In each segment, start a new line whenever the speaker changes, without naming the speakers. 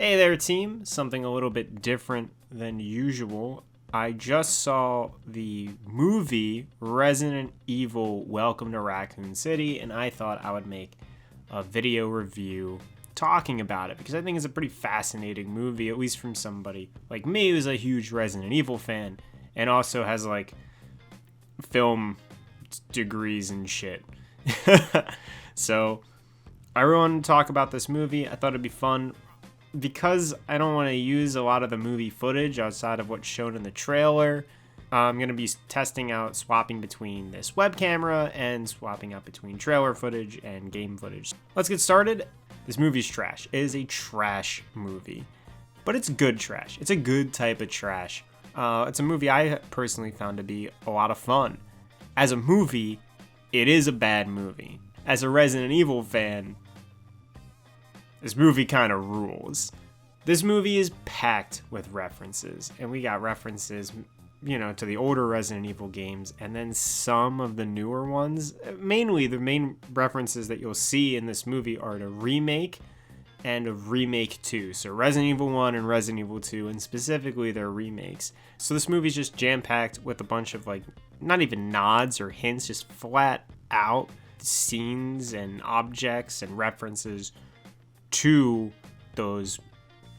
Hey there, team. Something a little bit different than usual. I just saw the movie Resident Evil Welcome to Raccoon City, and I thought I would make a video review talking about it because I think it's a pretty fascinating movie, at least from somebody like me who's a huge Resident Evil fan and also has like film degrees and shit. So I really wanted to talk about this movie. I thought it'd be fun. Because I don't want to use a lot of the movie footage outside of what's shown in the trailer, I'm going to be testing out swapping between this web camera and swapping out between trailer footage and game footage. Let's get started. This movie's trash. It is a trash movie, but it's good trash. It's a good type of trash. It's a movie I personally found to be a lot of fun. As a movie, it is a bad movie. As a Resident Evil fan, this movie kind of rules. This movie is packed with references, and we got references, to the older Resident Evil games, and then some of the newer ones. Mainly, the main references that you'll see in this movie are to Remake and a Remake 2. So Resident Evil 1 and Resident Evil 2, and specifically their remakes. So this movie's just jam-packed with a bunch of, not even nods or hints, just flat out scenes and objects and references to those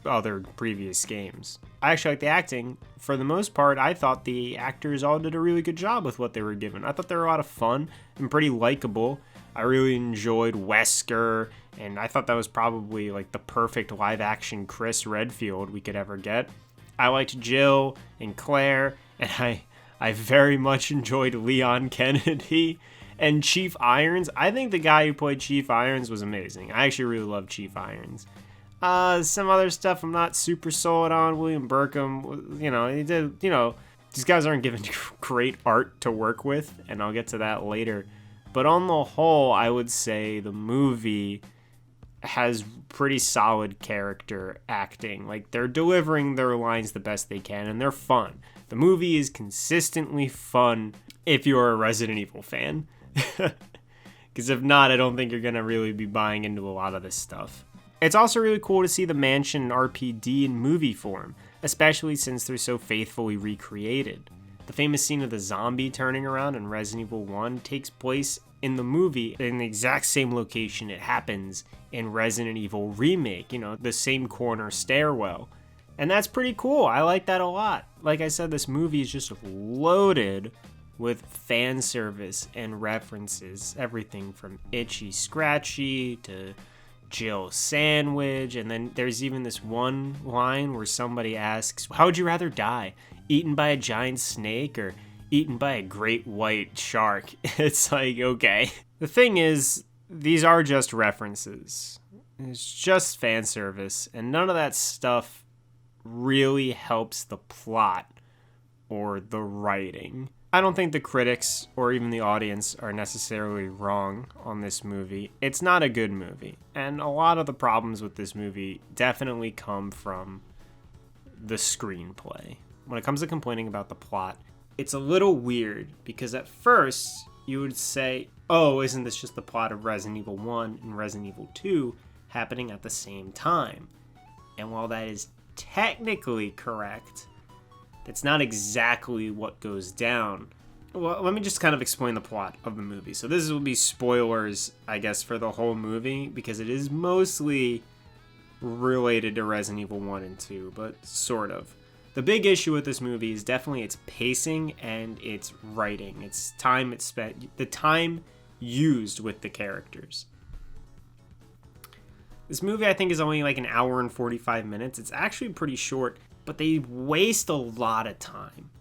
other previous games. I actually like the acting. For the most part, I thought the actors all did a really good job with what they were given. I thought they were a lot of fun and pretty likable. I really enjoyed Wesker, and I thought that was probably the perfect live-action Chris Redfield we could ever get. I liked Jill and Claire, and I very much enjoyed Leon Kennedy. And Chief Irons, I think the guy who played Chief Irons was amazing. I actually really love Chief Irons. Some other stuff I'm not super sold on. William Burkham, he did, these guys aren't given great art to work with, and I'll get to that later. But on the whole, I would say the movie has pretty solid character acting. They're delivering their lines the best they can, and they're fun. The movie is consistently fun if you're a Resident Evil fan. Because if not, I don't think you're going to really be buying into a lot of this stuff. It's also really cool to see the mansion and RPD in movie form, especially since they're so faithfully recreated. The famous scene of the zombie turning around in Resident Evil 1 takes place in the movie in the exact same location it happens in Resident Evil Remake, the same corner stairwell. And that's pretty cool. I like that a lot. Like I said, this movie is just loaded with fan service and references, everything from Itchy Scratchy to Jill Sandwich, and then there's even this one line where somebody asks, how would you rather die, eaten by a giant snake or eaten by a great white shark? It's okay. The thing is, these are just references. It's just fan service, and none of that stuff really helps the plot or the writing. I don't think the critics or even the audience are necessarily wrong on this movie. It's not a good movie, and a lot of the problems with this movie definitely come from the screenplay. When it comes to complaining about the plot, it's a little weird because at first you would say, oh, isn't this just the plot of Resident Evil 1 and Resident Evil 2 happening at the same time? And while that is technically correct, that's not exactly what goes down. Well, let me just kind of explain the plot of the movie. So this will be spoilers, I guess, for the whole movie, because it is mostly related to Resident Evil 1 and 2, but sort of. The big issue with this movie is definitely its pacing and its writing. It's time it spent, the time used with the characters. This movie, I think, is only an hour and 45 minutes. It's actually pretty short, but they waste a lot of time.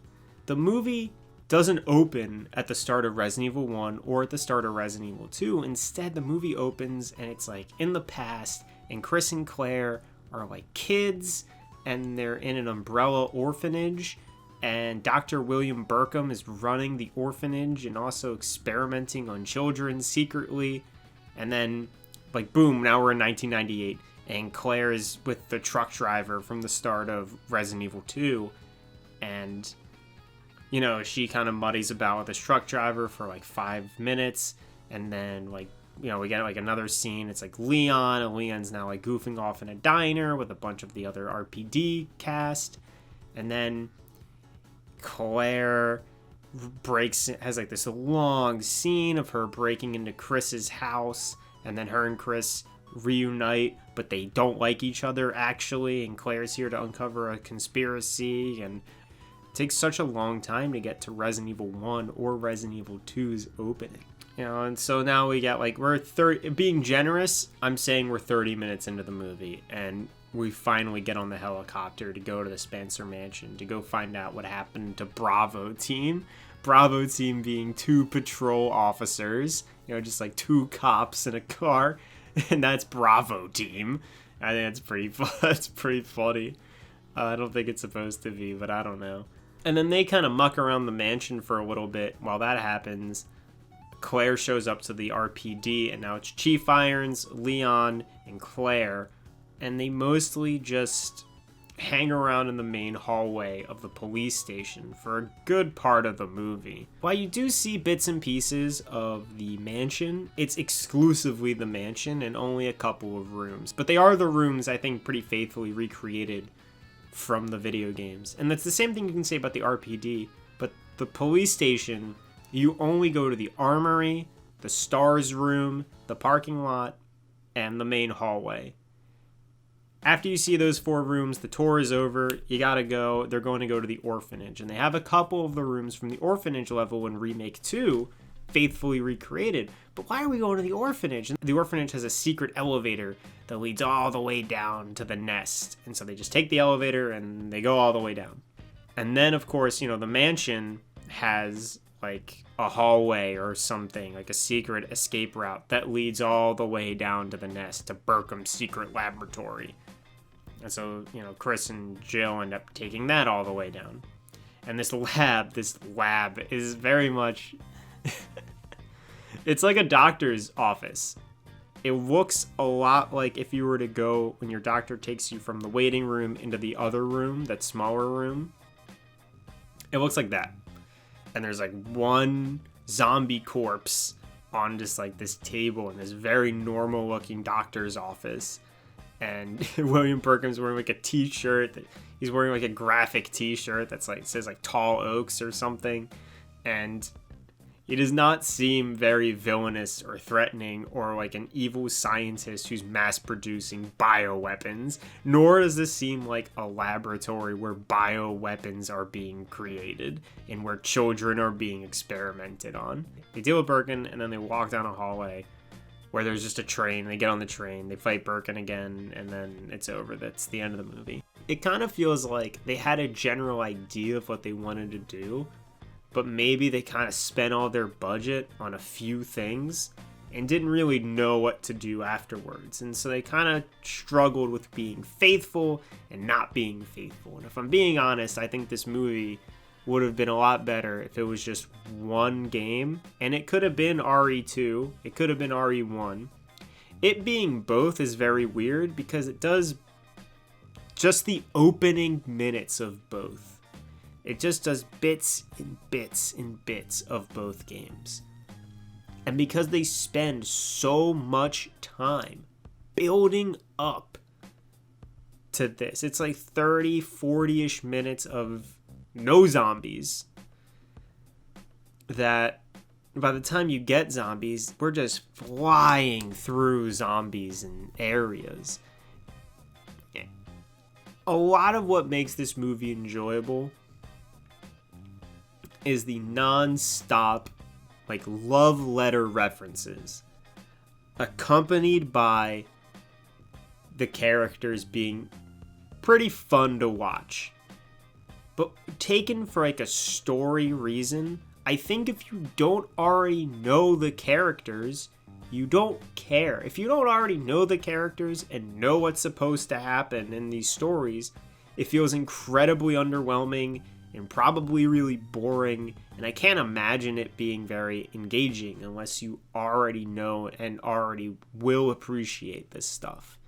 The movie doesn't open at the start of Resident Evil 1 or at the start of Resident Evil 2. Instead, the movie opens and it's in the past, and Chris and Claire are kids, and they're in an Umbrella orphanage, and Dr. William Burkham is running the orphanage and also experimenting on children secretly. And then, boom, now we're in 1998. And Claire is with the truck driver from the start of Resident Evil 2. And, she kind of muddies about with this truck driver for 5 minutes. And then, we get like another scene. It's like Leon, and Leon's now like goofing off in a diner with a bunch of the other RPD cast. And then Claire has like this long scene of her breaking into Chris's house, and then her and Chris reunite, but they don't like each other actually, and Claire's here to uncover a conspiracy, and it takes such a long time to get to Resident Evil 1 or Resident Evil 2's opening. And so now we get like, being generous, I'm saying we're 30 minutes into the movie, and we finally get on the helicopter to go to the Spencer Mansion to go find out what happened to Bravo Team. Bravo Team being 2 patrol officers, just like 2 cops in a car, and that's Bravo Team. I think that's pretty funny. I don't think it's supposed to be, but I don't know. And then they kind of muck around the mansion for a little bit. While that happens, Claire shows up to the RPD, and now it's Chief Irons, Leon, and Claire, and they mostly just hang around in the main hallway of the police station for a good part of the movie. While you do see bits and pieces of the mansion, it's exclusively the mansion and only a couple of rooms. But they are the rooms, I think, pretty faithfully recreated from the video games. And that's the same thing you can say about the RPD, but the police station, you only go to the armory, the stars room, the parking lot, and the main hallway. After you see those 4 rooms, the tour is over, you gotta go, they're going to go to the orphanage. And they have a couple of the rooms from the orphanage level in Remake 2 faithfully recreated. But why are we going to the orphanage? The orphanage has a secret elevator that leads all the way down to the nest. And so they just take the elevator and they go all the way down. And then, of course, the mansion has like a hallway or something, like a secret escape route that leads all the way down to the nest, to Burkham's secret laboratory. And so, Chris and Jill end up taking that all the way down. And this lab is very much... it's like a doctor's office. It looks a lot like if you were to go, when your doctor takes you from the waiting room into the other room, that smaller room. It looks like that. And there's like one zombie corpse on just like this table in this very normal looking doctor's office. And William Burkham's wearing like a t-shirt. He's wearing like a graphic t-shirt that's like, says like Tall Oaks or something. And he does not seem very villainous or threatening or like an evil scientist who's mass producing bioweapons. Nor does this seem like a laboratory where bioweapons are being created and where children are being experimented on. They deal with Birkin and then they walk down a hallway where there's just a train. They get on the train, they fight Birkin again, and then it's over. That's the end of the movie. It kind of feels like they had a general idea of what they wanted to do, but maybe they kind of spent all their budget on a few things and didn't really know what to do afterwards. And so they kind of struggled with being faithful and not being faithful. And if I'm being honest, I think this movie would have been a lot better if it was just one game. And it could have been RE2, it could have been RE1. It being both is very weird because it does just the opening minutes of both. It just does bits and bits and bits of both games. And because they spend so much time building up to this, it's like 30, 40-ish minutes of no zombies, that by the time you get zombies, we're just flying through zombies and areas. A lot of what makes this movie enjoyable is the non-stop like love letter references accompanied by the characters being pretty fun to watch. But taken for like a story reason, I think if you don't already know the characters, you don't care. If you don't already know the characters and know what's supposed to happen in these stories, it feels incredibly underwhelming and probably really boring, and I can't imagine it being very engaging unless you already know and already will appreciate this stuff.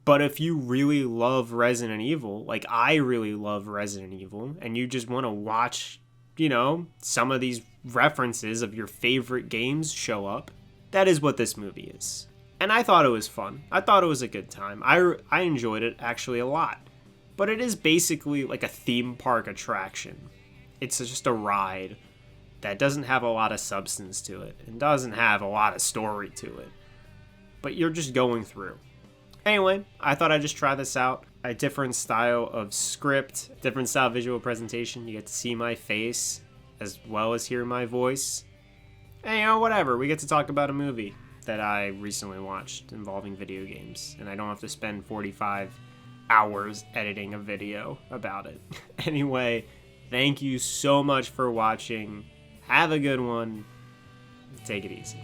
But if you really love Resident Evil, like I really love Resident Evil, and you just want to watch, some of these references of your favorite games show up, that is what this movie is. And I thought it was fun. I thought it was a good time. I enjoyed it actually a lot. But it is basically like a theme park attraction. It's just a ride that doesn't have a lot of substance to it and doesn't have a lot of story to it. But you're just going through. Anyway, I thought I'd just try this out. A different style of script, different style of visual presentation. You get to see my face as well as hear my voice. And whatever. We get to talk about a movie that I recently watched involving video games. And I don't have to spend 45 hours editing a video about it. Anyway, thank you so much for watching. Have a good one. Take it easy.